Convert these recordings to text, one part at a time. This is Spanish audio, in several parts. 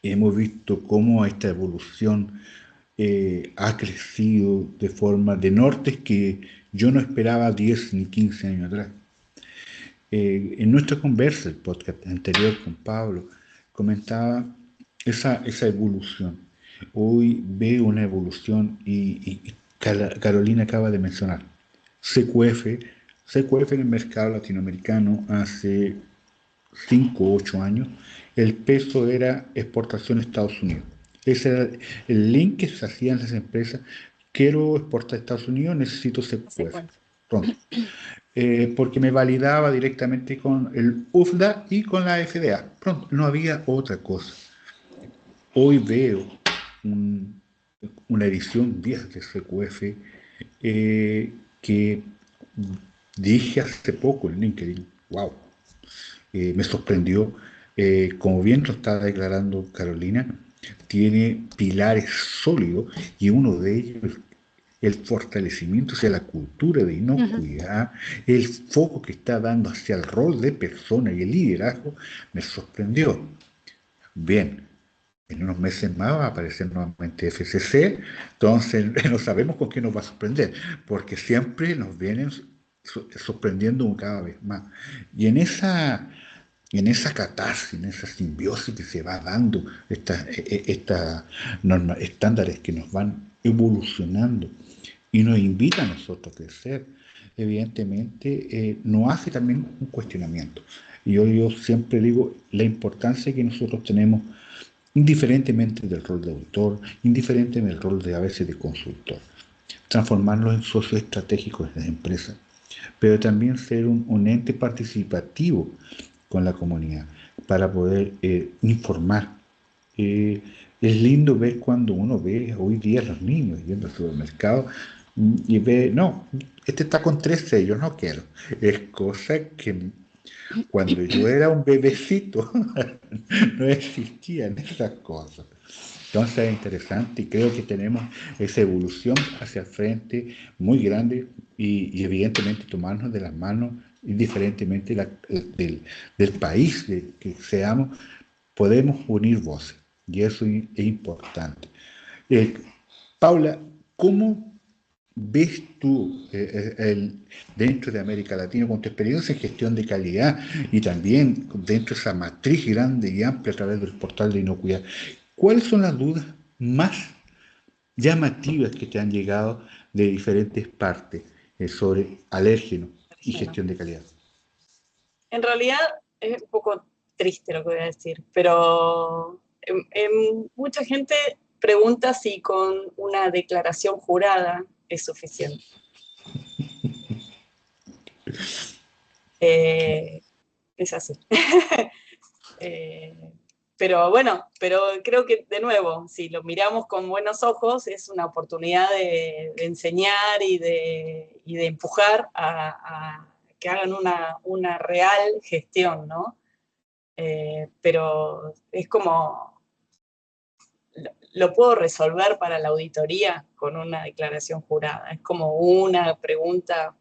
hemos visto cómo esta evolución ha crecido de forma de nortes que yo no esperaba 10 ni 15 años atrás. En nuestra conversa, el podcast anterior con Pablo, comentaba esa evolución. Hoy veo una evolución y Carolina acaba de mencionar CQF. CQF en el mercado latinoamericano hace 5 o 8 años, el peso era exportación a Estados Unidos. Ese era el link que se hacían las empresas. Quiero exportar a Estados Unidos, necesito CQF. Secuencia. Pronto. Porque me validaba directamente con el UFDA y con la FDA. Pronto, no había otra cosa. Hoy veo un- una edición vieja de CQF que dije hace poco en LinkedIn. Wow, me sorprendió. Como bien lo está declarando Carolina, tiene pilares sólidos y uno de ellos el fortalecimiento hacia la cultura de Ujú. inocuidad, el foco que está dando hacia el rol de persona y el liderazgo, me sorprendió. Bien, en unos meses más va a aparecer nuevamente FCC, entonces no sabemos con qué nos va a sorprender, porque siempre nos vienen sorprendiendo cada vez más. Y en esa catarsis, en esa simbiosis que se va dando, estas estándares que nos van evolucionando y nos invita a nosotros a crecer, evidentemente nos hace también un cuestionamiento. Y yo siempre digo la importancia que nosotros tenemos, indiferentemente del rol de autor, indiferentemente del rol de a veces de consultor, transformarlos en socios estratégicos de las empresas, pero también ser un ente participativo con la comunidad para poder informar. Eh, es lindo ver cuando uno ve hoy día a los niños yendo al supermercado y ve, no, este está con 3 sellos, no quiero. Es cosa que cuando yo era un bebecito no existían esas cosas. Entonces es interesante y creo que tenemos esa evolución hacia el frente muy grande y evidentemente tomarnos de las manos, indiferentemente del país que seamos, podemos unir voces y eso es importante. Eh, Paula, ¿cómo ves tú dentro de América Latina con tu experiencia en gestión de calidad y también dentro de esa matriz grande y amplia a través del portal de inocuidad? ¿Cuáles son las dudas más llamativas que te han llegado de diferentes partes sobre alérgenos y Original. gestión de calidad? En realidad es un poco triste lo que voy a decir, pero mucha gente pregunta si con una declaración jurada es suficiente. Eh, es así. Eh, pero bueno, pero creo que de nuevo, si lo miramos con buenos ojos, es una oportunidad de enseñar y de empujar a que hagan una real gestión, ¿no? Pero es como, lo puedo resolver para la auditoría con una declaración jurada. Es como una pregunta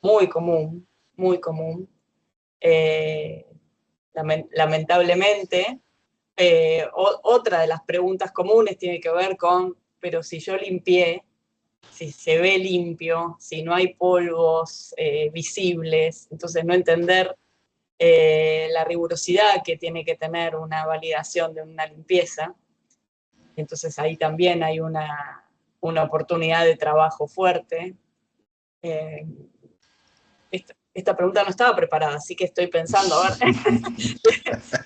muy común, muy común. Eh, lamentablemente, otra de las preguntas comunes tiene que ver con, pero si yo limpié, si se ve limpio, si no hay polvos visibles, entonces no entender la rigurosidad que tiene que tener una validación de una limpieza. Entonces ahí también hay una oportunidad de trabajo fuerte. Eh, esta pregunta no estaba preparada, así que estoy pensando, a ver,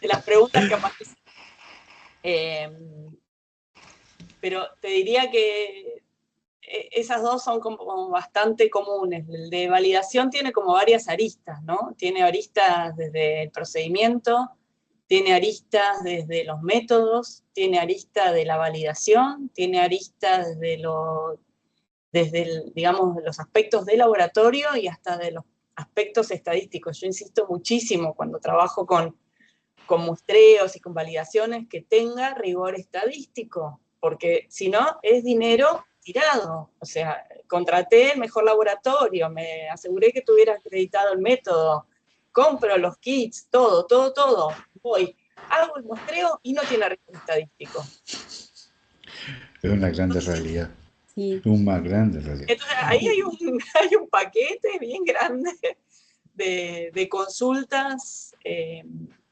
de las preguntas que aparecen. Pero te diría que esas dos son como bastante comunes. El de validación tiene como varias aristas, ¿no? Tiene aristas desde el procedimiento, tiene aristas desde los métodos, tiene aristas de la validación, tiene aristas desde digamos, los aspectos de laboratorio y hasta de los aspectos estadísticos. Yo insisto muchísimo cuando trabajo con muestreos y con validaciones que tenga rigor estadístico, porque si no es dinero tirado. O sea, contraté el mejor laboratorio, me aseguré que tuviera acreditado el método, compro los kits, todo, todo, todo, voy. hago el muestreo y no tiene riesgo estadístico. Es una grande Entonces, realidad. Sí. Es una grande realidad. entonces ahí hay un paquete bien grande de consultas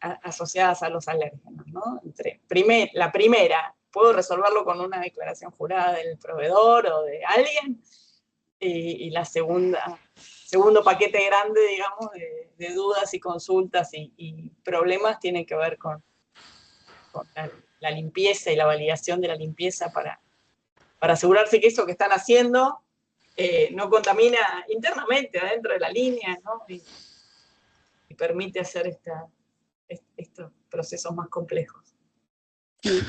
asociadas a los alérgenos, ¿no? La primera, puedo resolverlo con una declaración jurada del proveedor o de alguien, y la segundo paquete grande, digamos, de dudas y consultas y problemas tiene que ver con la limpieza y la validación de la limpieza para asegurarse que eso que están haciendo no contamina internamente adentro de la línea, ¿no? Y permite hacer estos procesos más complejos. Sí,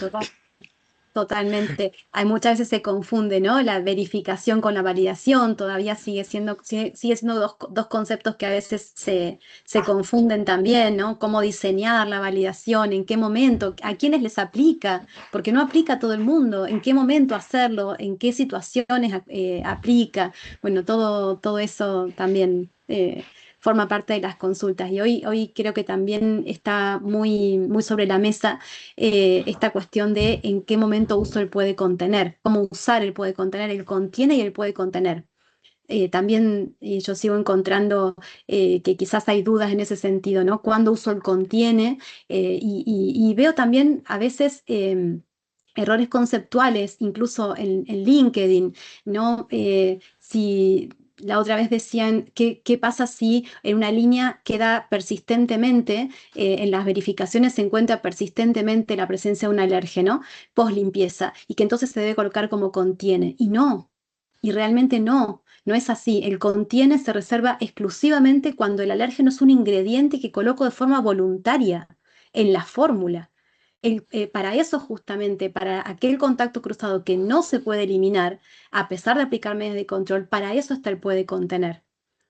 totalmente. Hay muchas veces se confunde, ¿no? La verificación con la validación, todavía sigue siendo dos conceptos que a veces se confunden también, ¿no? Cómo diseñar la validación, en qué momento, a quiénes les aplica, porque no aplica a todo el mundo, en qué momento hacerlo, en qué situaciones aplica. Bueno, todo eso también forma parte de las consultas. Y hoy creo que también está muy sobre la mesa esta cuestión de en qué momento uso el puede contener, cómo usar el puede contener, el contiene y el puede contener. También yo sigo encontrando que quizás hay dudas en ese sentido, ¿no? ¿Cuándo uso el contiene? Y veo también a veces errores conceptuales, incluso en LinkedIn, ¿no? Si la otra vez decían, ¿qué pasa si en una línea queda persistentemente, en las verificaciones se encuentra persistentemente la presencia de un alérgeno post limpieza y que entonces se debe colocar como contiene? Y no, y realmente no es así. El contiene se reserva exclusivamente cuando el alérgeno es un ingrediente que coloco de forma voluntaria en la fórmula. Para eso justamente, para aquel contacto cruzado que no se puede eliminar, a pesar de aplicar medidas de control, para eso está el puede contener.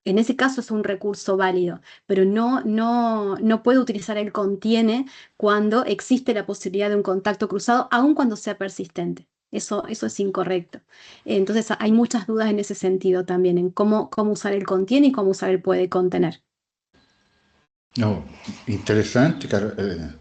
En ese caso es un recurso válido, pero no puede utilizar el contiene cuando existe la posibilidad de un contacto cruzado, aun cuando sea persistente. Eso es incorrecto. Entonces hay muchas dudas en ese sentido también, en cómo usar el contiene y cómo usar el puede contener. No, interesante,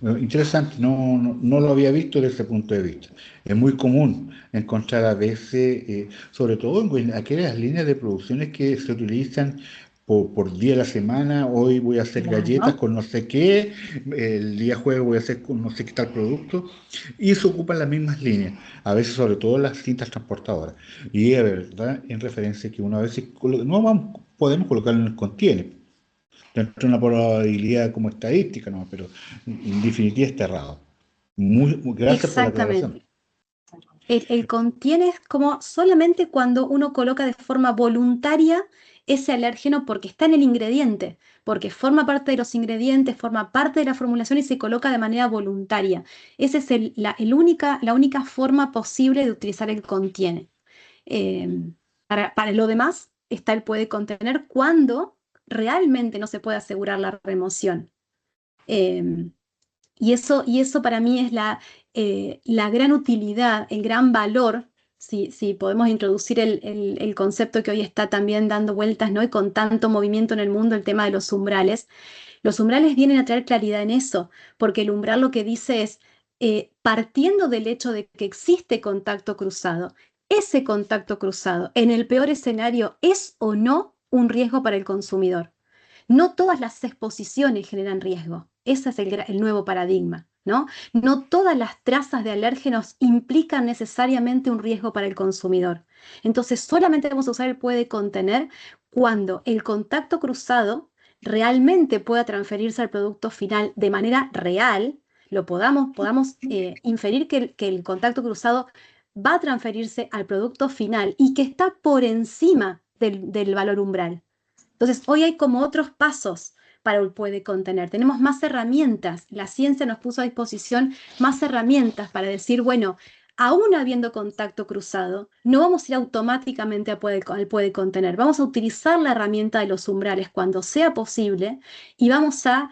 interesante, no lo había visto desde ese punto de vista. Es muy común encontrar a veces, sobre todo en aquellas líneas de producciones que se utilizan por día de la semana. Hoy voy a hacer galletas Claro. con no sé qué, el día jueves voy a hacer con no sé qué tal producto, y se ocupan las mismas líneas, a veces sobre todo las cintas transportadoras. Y es verdad, en referencia que una vez no podemos colocarlo en el contiene dentro de una probabilidad como estadística, ¿no? Pero en definitiva está errado. Gracias por la aclaración. Exactamente. El contiene es como solamente cuando uno coloca de forma voluntaria ese alérgeno porque está en el ingrediente, porque forma parte de los ingredientes, forma parte de la formulación y se coloca de manera voluntaria. Esa es la única forma posible de utilizar el contiene. Para lo demás está el puede contener cuando realmente no se puede asegurar la remoción. Eh, y eso para mí es la gran utilidad, el gran valor, si podemos introducir el concepto que hoy está también dando vueltas, ¿no? Y con tanto movimiento en el mundo, el tema de los umbrales. Los umbrales vienen a traer claridad en eso, porque el umbral lo que dice es, partiendo del hecho de que existe contacto cruzado, ese contacto cruzado, en el peor escenario, ¿es o no un riesgo para el consumidor? No todas las exposiciones generan riesgo. Ese es el nuevo paradigma, ¿no? No todas las trazas de alérgenos implican necesariamente un riesgo para el consumidor. Entonces, solamente vamos a usar el puede contener cuando el contacto cruzado realmente pueda transferirse al producto final de manera real, podamos inferir que el contacto cruzado va a transferirse al producto final y que está por encima del valor umbral. Entonces, hoy hay como otros pasos para el puede contener. Tenemos más herramientas. La ciencia nos puso a disposición más herramientas para decir, bueno, aún habiendo contacto cruzado, no vamos a ir automáticamente al puede contener. Vamos a utilizar la herramienta de los umbrales cuando sea posible y vamos a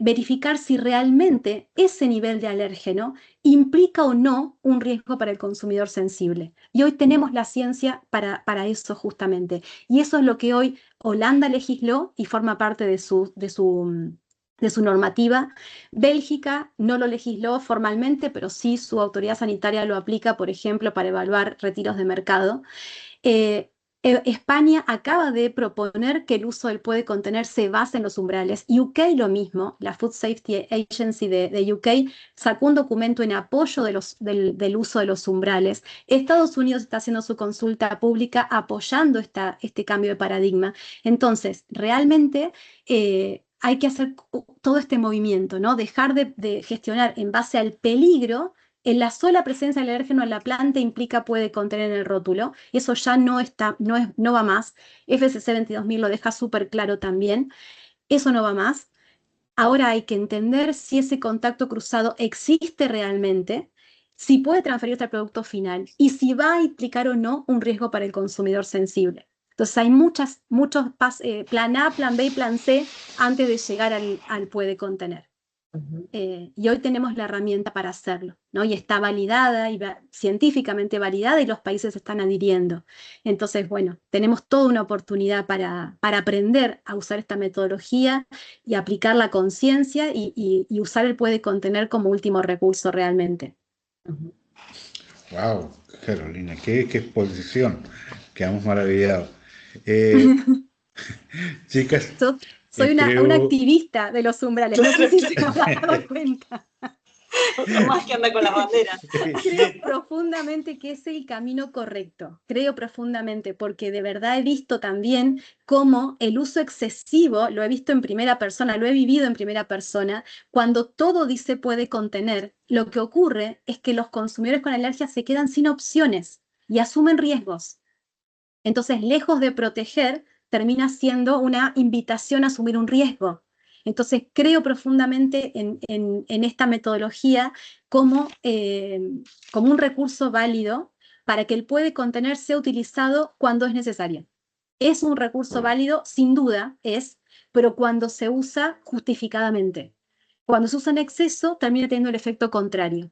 verificar si realmente ese nivel de alérgeno implica o no un riesgo para el consumidor sensible. Y hoy tenemos la ciencia para eso justamente. Y eso es lo que hoy Holanda legisló y forma parte de su de su normativa. Bélgica no lo legisló formalmente, pero sí su autoridad sanitaria lo aplica, por ejemplo, para evaluar retiros de mercado. Eh, España acaba de proponer que el uso del puede contener se base en los umbrales. UK lo mismo, la Food Safety Agency de UK sacó un documento en apoyo del uso de los umbrales. Estados Unidos está haciendo su consulta pública apoyando este cambio de paradigma. Entonces, realmente hay que hacer todo este movimiento, ¿no? Dejar de gestionar en base al peligro. En la sola presencia del alérgeno en la planta implica puede contener en el rótulo. Eso ya no va más. FCC 22000 lo deja súper claro también. Eso no va más. Ahora hay que entender si ese contacto cruzado existe realmente, si puede transferirse al producto final y si va a implicar o no un riesgo para el consumidor sensible. Entonces hay muchos plan A, plan B y plan C antes de llegar al puede contener. Y hoy tenemos la herramienta para hacerlo, ¿no? Y está validada y científicamente validada y los países están adhiriendo. Entonces, bueno, tenemos toda una oportunidad para aprender a usar esta metodología y aplicar la conciencia y usar el puede contener como último recurso realmente. Wow, Carolina, qué exposición. Quedamos maravillados. Chicas, Soy una creo... activista de los umbrales, no sé si se han dado cuenta. Más que anda con las banderas. Creo profundamente que es el camino correcto. Creo profundamente, porque de verdad he visto también cómo el uso excesivo, lo he visto en primera persona, lo he vivido en primera persona, cuando todo dice puede contener, lo que ocurre es que los consumidores con alergia se quedan sin opciones y asumen riesgos. Entonces, lejos de proteger, termina siendo una invitación a asumir un riesgo. Entonces, creo profundamente en esta metodología como un recurso válido para que el puede contener sea utilizado cuando es necesario. Es un recurso válido, sin duda, pero cuando se usa justificadamente. Cuando se usa en exceso, termina teniendo el efecto contrario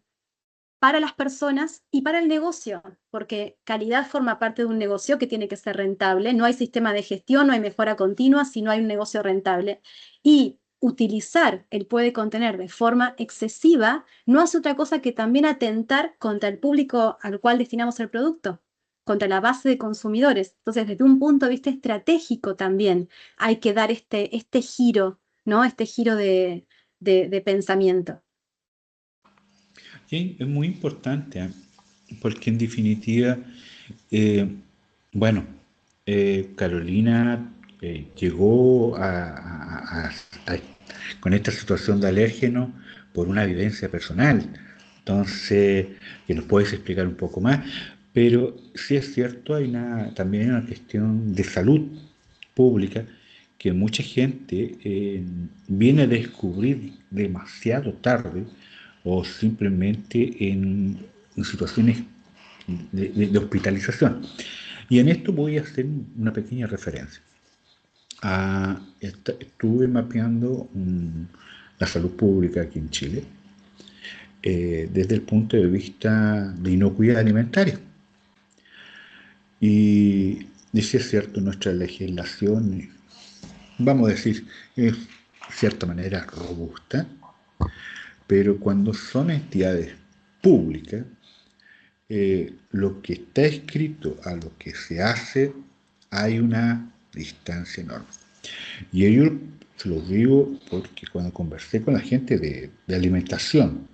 para las personas y para el negocio, porque calidad forma parte de un negocio que tiene que ser rentable. No hay sistema de gestión, no hay mejora continua si no hay un negocio rentable. Y utilizar el puede contener de forma excesiva no hace otra cosa que también atentar contra el público al cual destinamos el producto, contra la base de consumidores. Entonces, desde un punto de vista estratégico también hay que dar este giro, ¿no? Este giro de pensamiento. Sí, es muy importante, porque en definitiva, bueno, Carolina llegó con esta situación de alérgeno por una vivencia personal. Entonces, que nos puedes explicar un poco más, pero sí es cierto, también hay una cuestión de salud pública que mucha gente viene a descubrir demasiado tarde o simplemente en situaciones de hospitalización. Y en esto voy a hacer una pequeña referencia. Estuve mapeando la salud pública aquí en Chile desde el punto de vista de inocuidad alimentaria. Y si es cierto, nuestra legislación, vamos a decir, es de cierta manera robusta, pero cuando son entidades públicas, lo que está escrito a lo que se hace, hay una distancia enorme. Y ello se lo digo porque cuando conversé con la gente de alimentación,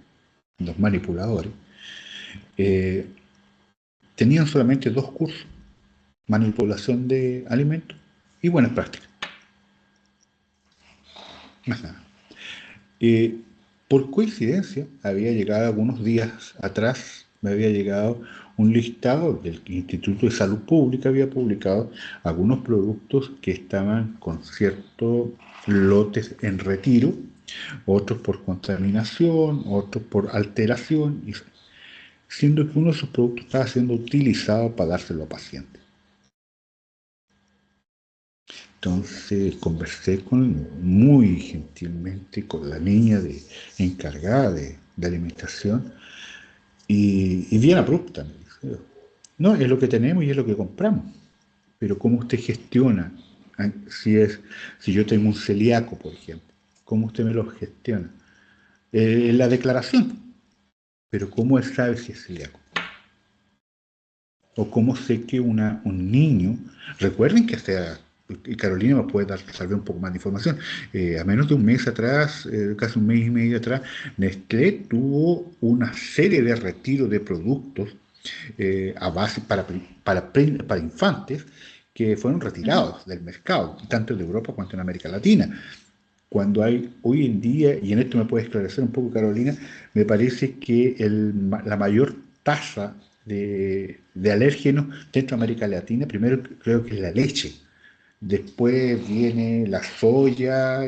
los manipuladores, tenían solamente 2 cursos: manipulación de alimentos y buenas prácticas. Más nada. Por coincidencia, había llegado algunos días atrás, me había llegado un listado del Instituto de Salud Pública, había publicado algunos productos que estaban con ciertos lotes en retiro, otros por contaminación, otros por alteración, siendo que uno de esos productos estaba siendo utilizado para dárselo a pacientes. Entonces conversé muy gentilmente con la niña encargada de alimentación y bien abrupta me dijo: no, es lo que tenemos y es lo que compramos, pero ¿cómo usted gestiona? Si yo tengo un celíaco, por ejemplo, cómo usted me lo gestiona. La declaración, pero ¿cómo él sabe si es celíaco? O cómo sé que un niño, recuerden que hasta, y Carolina me puede dar tal vez un poco más de información, a menos de un mes atrás, casi un mes y medio atrás, Nestlé tuvo una serie de retiros de productos a base para infantes que fueron retirados del mercado, tanto de Europa cuanto en América Latina. Cuando hay hoy en día, y en esto me puede esclarecer un poco Carolina, me parece que la mayor tasa de alérgenos dentro de América Latina, primero creo que es la leche, después viene la soya,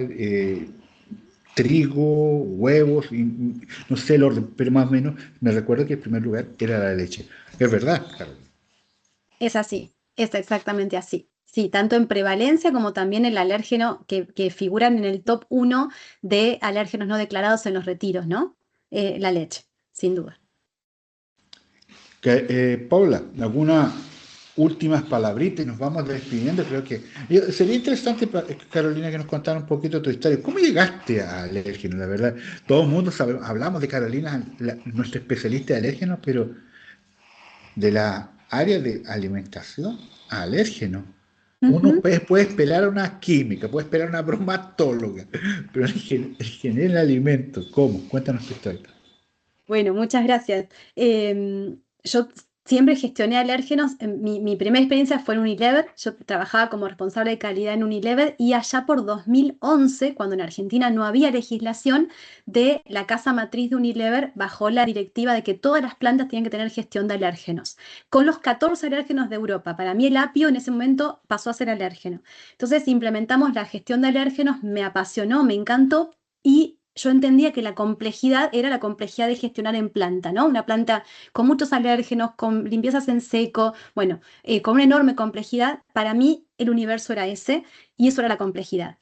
trigo, huevos, no sé el orden, pero más o menos me recuerdo que en primer lugar era la leche. Es verdad, Carolina. Es así, es exactamente así. Sí, tanto en prevalencia como también el alérgeno que figuran en el top 1 de alérgenos no declarados en los retiros, ¿no? La leche, sin duda. Paula, algunas últimas palabritas y nos vamos despidiendo. Creo que sería interesante, Carolina, que nos contara un poquito tu historia. ¿Cómo llegaste a alérgenos? La verdad, todo el mundo hablamos de Carolina, nuestra especialista de alérgenos, pero de la área de alimentación a alérgenos. Uno puede esperar a una química, puede esperar a una bromatóloga, pero en general alimentos, ¿cómo? Cuéntanos tu historia. Bueno, muchas gracias. Yo siempre gestioné alérgenos. Mi primera experiencia fue en Unilever. Yo trabajaba como responsable de calidad en Unilever y allá por 2011, cuando en Argentina no había legislación, de la casa matriz de Unilever bajó la directiva de que todas las plantas tienen que tener gestión de alérgenos. Con los 14 alérgenos de Europa, para mí el apio en ese momento pasó a ser alérgeno. Entonces implementamos la gestión de alérgenos, me apasionó, me encantó y yo entendía que la complejidad era la complejidad de gestionar en planta, ¿no? Una planta con muchos alérgenos, con limpiezas en seco, bueno, con una enorme complejidad. Para mí el universo era ese y eso era la complejidad.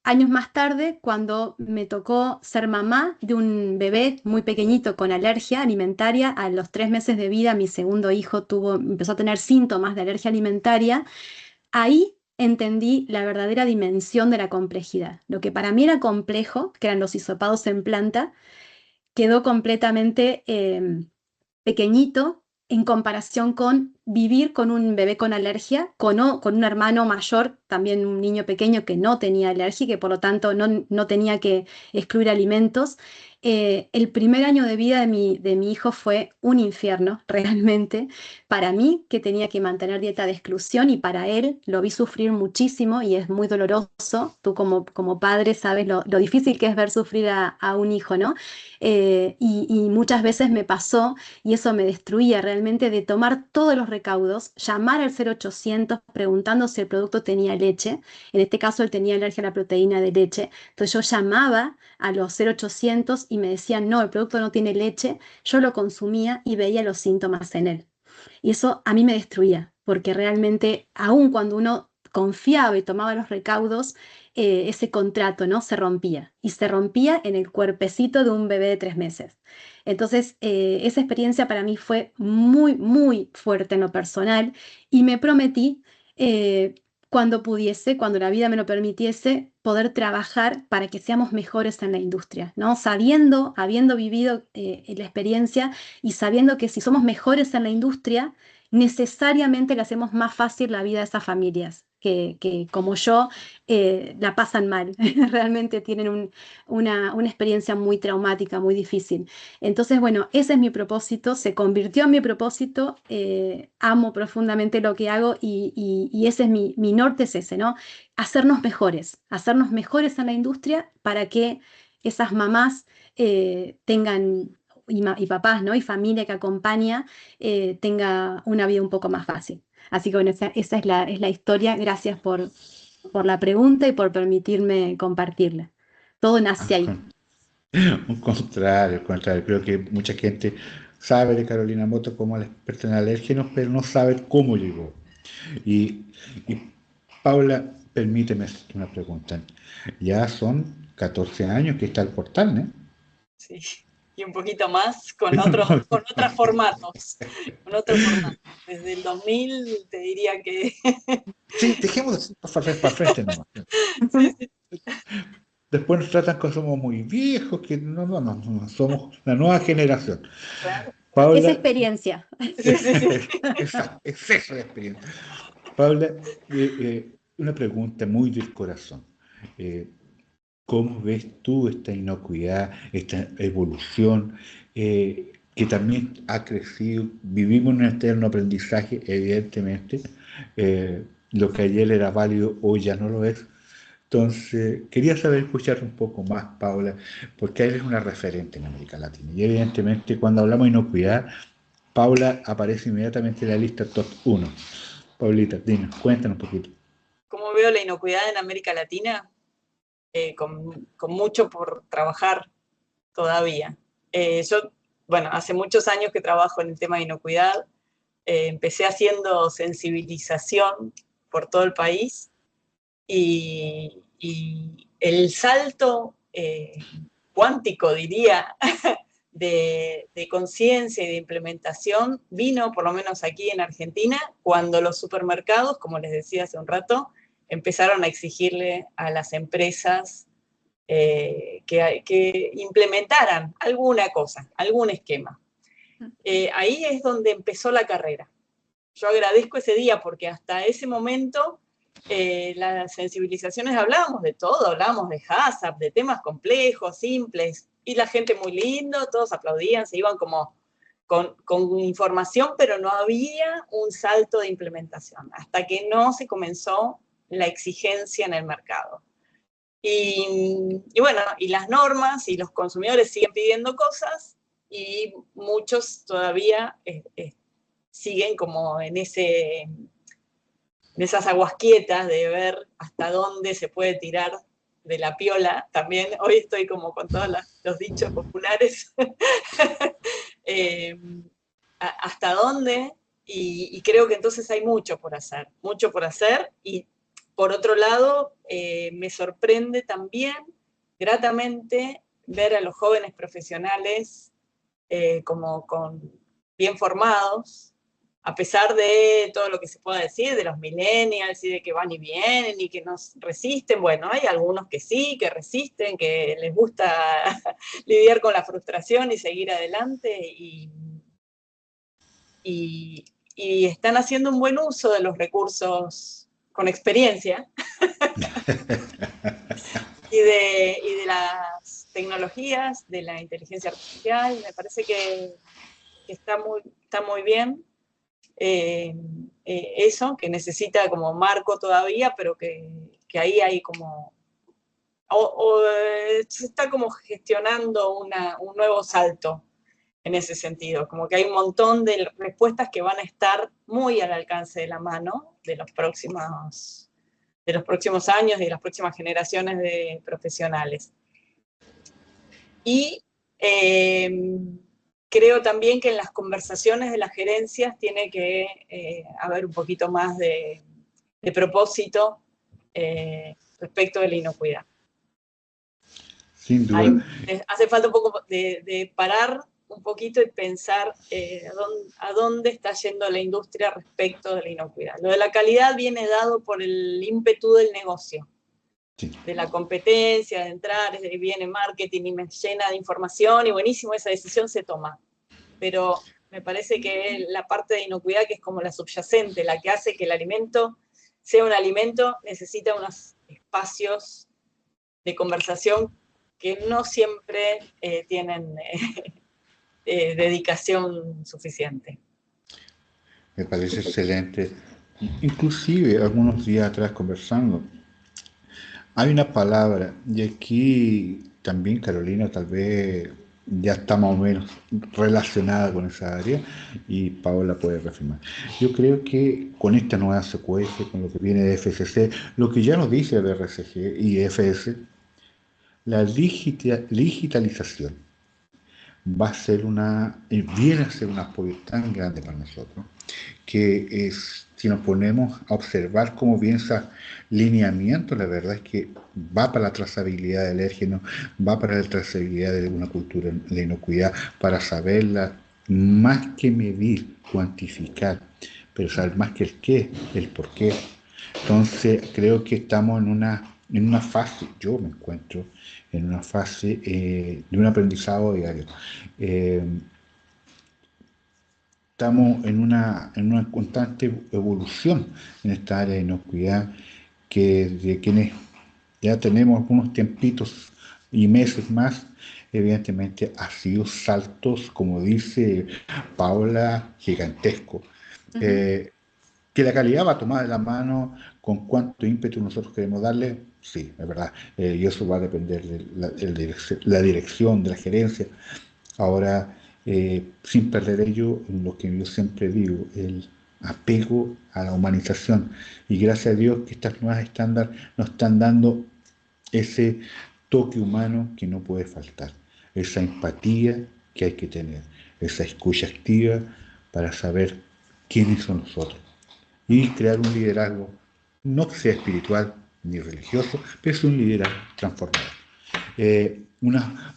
Años más tarde, cuando me tocó ser mamá de un bebé muy pequeñito con alergia alimentaria, a los 3 meses de vida mi segundo hijo empezó a tener síntomas de alergia alimentaria. Ahí entendí la verdadera dimensión de la complejidad. Lo que para mí era complejo, que eran los hisopados en planta, quedó completamente pequeñito en comparación con vivir con un bebé con alergia, con un hermano mayor, también un niño pequeño que no tenía alergia y que por lo tanto no tenía que excluir alimentos. El primer año de vida de mi hijo fue un infierno, realmente. Para mí, que tenía que mantener dieta de exclusión, y para él lo vi sufrir muchísimo y es muy doloroso. Tú como padre sabes lo difícil que es ver sufrir a un hijo, ¿no? Y muchas veces me pasó, y eso me destruía realmente, de tomar todos los recaudos, llamar al 0800 preguntando si el producto tenía leche. En este caso él tenía alergia a la proteína de leche. Entonces yo llamaba a los 0800 y me decían, no, el producto no tiene leche. Yo lo consumía y veía los síntomas en él. Y eso a mí me destruía, porque realmente, aun cuando uno confiaba y tomaba los recaudos, ese contrato, ¿no? Se rompía. Y se rompía en el cuerpecito de un bebé de 3 meses. Entonces, esa experiencia para mí fue muy, muy fuerte en lo personal y me prometí, cuando pudiese, cuando la vida me lo permitiese, poder trabajar para que seamos mejores en la industria, ¿no? Habiendo vivido la experiencia y sabiendo que si somos mejores en la industria, necesariamente le hacemos más fácil la vida a esas familias que como yo, la pasan mal, realmente tienen una experiencia muy traumática, muy difícil. Entonces, bueno, ese es mi propósito, se convirtió en mi propósito, amo profundamente lo que hago y ese es mi norte, es ese, ¿no? Hacernos mejores en la industria para que esas mamás tengan, y papás, ¿no? Y familia que acompaña, tenga una vida un poco más fácil. Así que bueno, esa es la historia. Gracias por la pregunta y por permitirme compartirla. Todo nace ahí. Un contrario, al contrario. Creo que mucha gente sabe de Carolina Moto como la experta en alérgenos, pero no sabe cómo llegó. Y, y Paula, permíteme hacerte una pregunta. Ya son 14 años que está el portal, ¿no? Sí, y un poquito más con otros formatos. Con otros formatos. Desde el 2000 te diría que... Sí, dejemos para frente nomás. Sí, sí. Después nos tratan que somos muy viejos, que no, somos la nueva generación. Claro. Paula, Esa experiencia. Sí, sí, sí. Exacto, exceso de experiencia. Paula, una pregunta muy del corazón. Eh, ¿Cómo ves tú esta inocuidad, esta evolución que también ha crecido? Vivimos en un eterno aprendizaje, evidentemente. Lo que ayer era válido, hoy ya no lo es. Entonces, quería saber, escuchar un poco más, Paula, porque eres una referente en América Latina. Y evidentemente, cuando hablamos de inocuidad, Paula aparece inmediatamente en la lista top 1. Paulita, dinos, cuéntanos un poquito. ¿Cómo veo la inocuidad en América Latina? Con mucho por trabajar todavía. Yo, bueno, hace muchos años que trabajo en el tema de inocuidad. Empecé haciendo sensibilización por todo el país y el salto cuántico, diría, de conciencia y de implementación vino, por lo menos aquí en Argentina, cuando los supermercados, como les decía hace un rato, empezaron a exigirle a las empresas que implementaran alguna cosa, algún esquema. Ahí es donde empezó la carrera. Yo agradezco ese día porque hasta ese momento las sensibilizaciones hablábamos de todo, hablábamos de HACCP, de temas complejos, simples, y la gente muy lindo, todos aplaudían, se iban como con información, pero no había un salto de implementación, hasta que no se comenzó la exigencia en el mercado. Y bueno, y las normas y los consumidores siguen pidiendo cosas y muchos todavía siguen como en esas aguas quietas de ver hasta dónde se puede tirar de la piola. También hoy estoy como con todos los dichos populares. Hasta dónde, y creo que entonces hay mucho por hacer, y por otro lado, me sorprende también gratamente ver a los jóvenes profesionales como bien formados, a pesar de todo lo que se pueda decir, de los millennials y de que van y vienen y que nos resisten. Bueno, hay algunos que sí, que resisten, que les gusta lidiar con la frustración y seguir adelante, y están haciendo un buen uso de los recursos con experiencia y de las tecnologías, de la inteligencia artificial. Me parece que está muy bien. Eso, que necesita como marco todavía, pero que ahí hay como, se está como gestionando un nuevo salto en ese sentido, como que hay un montón de respuestas que van a estar muy al alcance de la mano de los próximos años y de las próximas generaciones de profesionales. Y creo también que en las conversaciones de las gerencias tiene que haber un poquito más de propósito respecto de la inocuidad. Sin duda. Hace falta un poco de parar un poquito y pensar a dónde está yendo la industria respecto de la inocuidad. Lo de la calidad viene dado por el ímpetu del negocio, sí, de la competencia, de entrar, viene marketing y me llena de información y buenísimo, esa decisión se toma. Pero me parece que la parte de inocuidad, que es como la subyacente, la que hace que el alimento sea un alimento, necesita unos espacios de conversación que no siempre tienen dedicación suficiente. Me parece excelente. Inclusive, algunos días atrás conversando, hay una palabra, y aquí también Carolina tal vez ya está más o menos relacionada con esa área, y Paola puede reafirmar. Yo creo que con esta nueva secuencia, con lo que viene de FCC, lo que ya nos dice el RCG y FS, la digitalización va a ser viene a ser un apoyo tan grande para nosotros, que si nos ponemos a observar cómo viene ese lineamiento, la verdad es que va para la trazabilidad del alérgeno, va para la trazabilidad de una cultura de inocuidad, para saberla más que medir, cuantificar, pero saber más que el qué, el por qué. Entonces creo que estamos en en una fase, yo me encuentro en una fase de un aprendizaje diario. Estamos en una constante evolución en esta área de inocuidad, que de quienes ya tenemos unos tiempitos y meses más, evidentemente ha sido saltos, como dice Paula, gigantesco. Que la calidad va tomada de la mano con cuánto ímpetu nosotros queremos darle, sí, es verdad, y eso va a depender de la dirección, de la gerencia. Ahora, sin perder ello, lo que yo siempre digo, el apego a la humanización. Y gracias a Dios que estas nuevas estándares nos están dando ese toque humano que no puede faltar, esa empatía que hay que tener, esa escucha activa para saber quiénes son nosotros y crear un liderazgo, no que sea espiritual ni religioso, pero es un liderazgo transformador.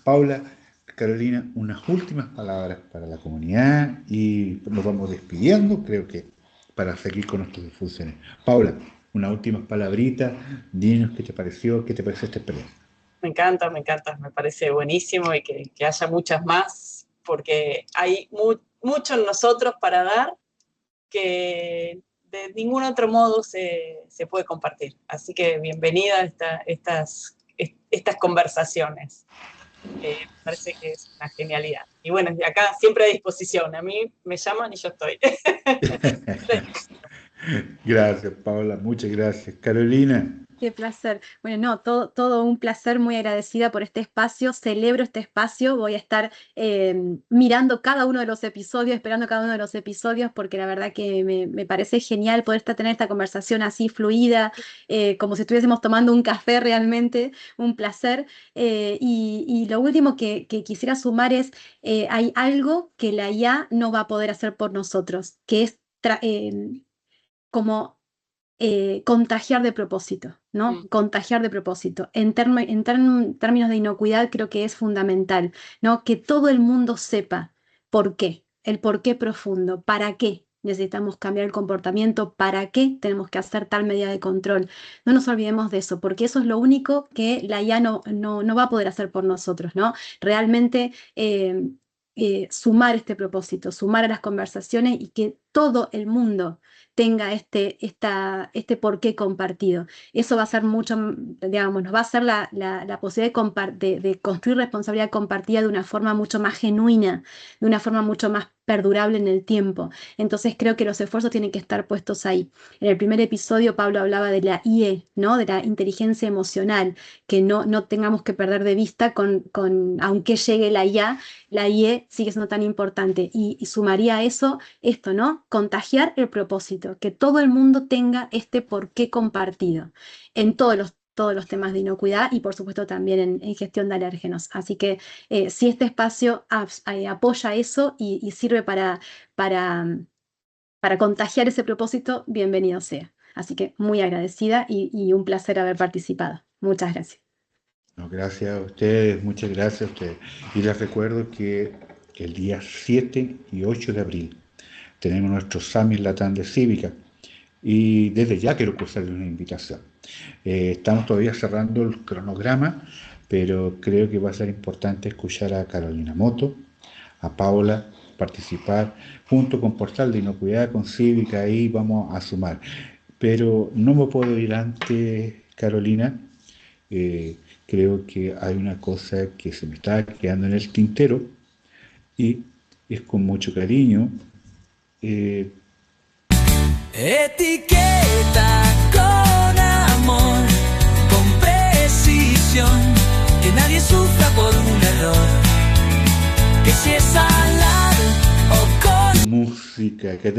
Paula, Carolina, unas últimas palabras para la comunidad y nos vamos despidiendo, creo que para seguir con nuestras difusiones. Paula, unas últimas palabritas, dinos qué te pareció esta experiencia. Me encanta, me parece buenísimo y que haya muchas más, porque hay mucho en nosotros para dar que de ningún otro modo se puede compartir. Así que bienvenida a estas conversaciones. Me parece que es una genialidad. Y bueno, de acá siempre a disposición. A mí me llaman y yo estoy. Gracias, Paula, muchas gracias. Carolina. Qué placer. Bueno, no, todo un placer, muy agradecida por este espacio. Celebro este espacio. Voy a estar mirando cada uno de los episodios, esperando cada uno de los episodios, porque la verdad que me parece genial poder tener esta conversación así fluida, como si estuviésemos tomando un café realmente. Un placer. Y lo último que quisiera sumar es, hay algo que la IA no va a poder hacer por nosotros, que es como contagiar de propósito, ¿no? Contagiar de propósito. En términos de inocuidad creo que es fundamental, ¿no? Que todo el mundo sepa por qué, el por qué profundo, para qué necesitamos cambiar el comportamiento, para qué tenemos que hacer tal medida de control. No nos olvidemos de eso, porque eso es lo único que la IA no va a poder hacer por nosotros, ¿no? Realmente sumar este propósito, sumar a las conversaciones y que todo el mundo tenga este porqué compartido. Eso va a ser mucho, digamos, nos va a ser la posibilidad de construir responsabilidad compartida de una forma mucho más genuina, de una forma mucho más perdurable en el tiempo. Entonces creo que los esfuerzos tienen que estar puestos ahí. En el primer episodio Pablo hablaba de la IE, ¿no? De la inteligencia emocional, que no tengamos que perder de vista aunque llegue la IA, la IE sigue siendo tan importante. Y sumaría a eso esto, ¿no? Contagiar el propósito, que todo el mundo tenga este porqué compartido en todos los temas de inocuidad y por supuesto también en gestión de alérgenos. Así que si este espacio apoya eso y sirve para contagiar ese propósito, bienvenido sea. Así que muy agradecida y un placer haber participado. Muchas gracias. No, gracias a ustedes, muchas gracias a ustedes. Y les recuerdo que el día 7 y 8 de abril tenemos nuestro Summit Latam de Cívica y desde ya quiero cruzarles una invitación. Estamos todavía cerrando el cronograma, pero creo que va a ser importante escuchar a Carolina Moto, a Paula, participar junto con Portal de Inocuidad, con Cívica, ahí vamos a sumar. Pero no me puedo ir antes, Carolina. Creo que hay una cosa que se me está quedando en el tintero y es con mucho cariño. Etiqueta con amor, con precisión, que nadie sufra por un error, que si es salado o con música, que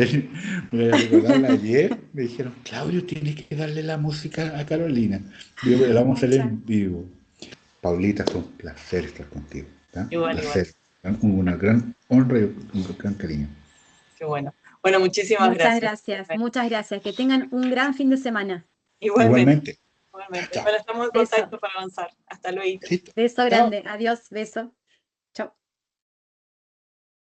me voy a recordarla ayer, me dijeron, Claudio, tienes que darle la música a Carolina. Digo, la vamos a hacer en vivo. Paulita, fue un placer estar contigo. Igual, un placer, una gran honra y un gran cariño. Qué bueno. Bueno, muchísimas gracias. Muchas gracias. Que tengan un gran fin de semana. Igualmente. Chao. Bueno, estamos en contacto para avanzar. Hasta luego. Beso grande. Adiós. Beso.